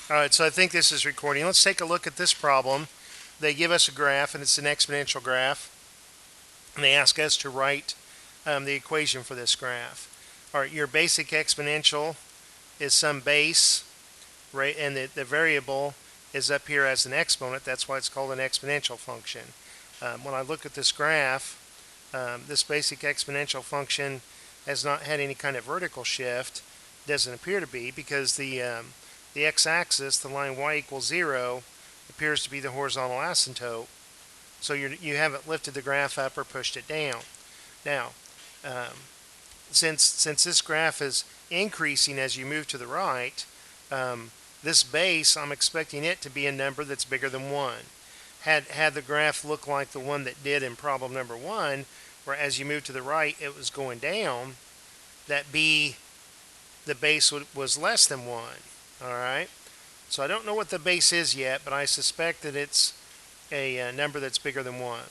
All right, so I think this is recording. Let's take a look at this problem. They give us a graph, and it's an exponential graph, and they ask us to write the equation for this graph. All right, your basic exponential is some base, right, and the variable is up here as an exponent. That's why it's called an exponential function. When I look at this graph, this basic exponential function has not had any kind of vertical shift. Doesn't appear to be, because the x-axis, the line y equals 0, appears to be the horizontal asymptote. So you haven't lifted the graph up or pushed it down. Now, since this graph is increasing as you move to the right, this base, I'm expecting it to be a number that's bigger than 1. Had the graph looked like the one that did in problem number 1, where as you move to the right it was going down, that b, the base was less than 1. Alright, so I don't know what the base is yet, but I suspect that it's a number that's bigger than 1.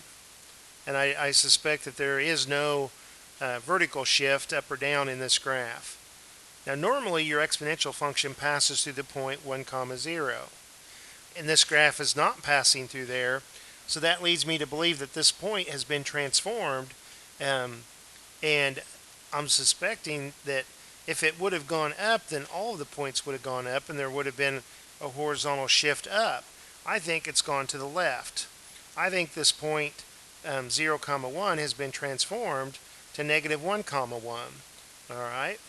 And I suspect that there is no vertical shift up or down in this graph. Now normally your exponential function passes through the point 1 comma 0. And this graph is not passing through there, so that leads me to believe that this point has been transformed, and I'm suspecting that if it would have gone up, then all of the points would have gone up and there would have been a horizontal shift up. I think it's gone to the left. I think this point 0 comma 1 has been transformed to negative 1 comma 1. Alright.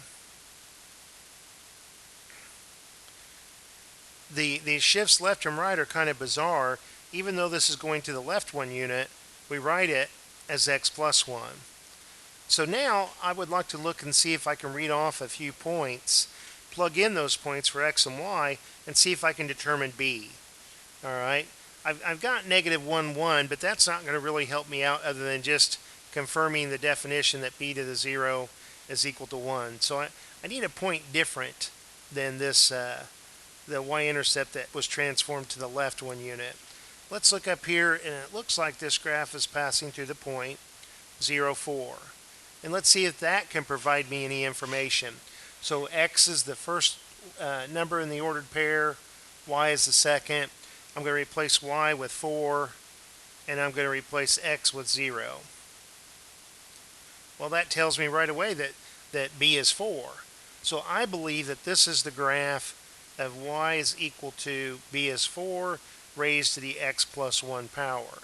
The shifts left and right are kind of bizarre. Even though this is going to the left 1 unit, we write it as x plus 1. So now I would like to look and see if I can read off a few points, plug in those points for x and y, and see if I can determine b. Alright, I've got negative 1, 1, but that's not going to really help me out other than just confirming the definition that b to the 0 is equal to 1. So I need a point different than this, the y-intercept that was transformed to the left 1 unit. Let's look up here, and it looks like this graph is passing through the point 0, 4. And let's see if that can provide me any information. So x is the first number in the ordered pair, y is the second. I'm going to replace y with 4, and I'm going to replace x with 0. Well, that tells me right away that b is 4. So I believe that this is the graph of y is equal to b is 4 raised to the x plus 1 power.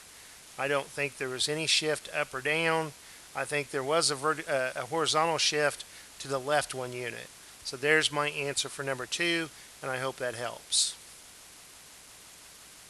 I don't think there was any shift up or down. I think there was a horizontal shift to the left 1 unit. So there's my answer for number 2, and I hope that helps.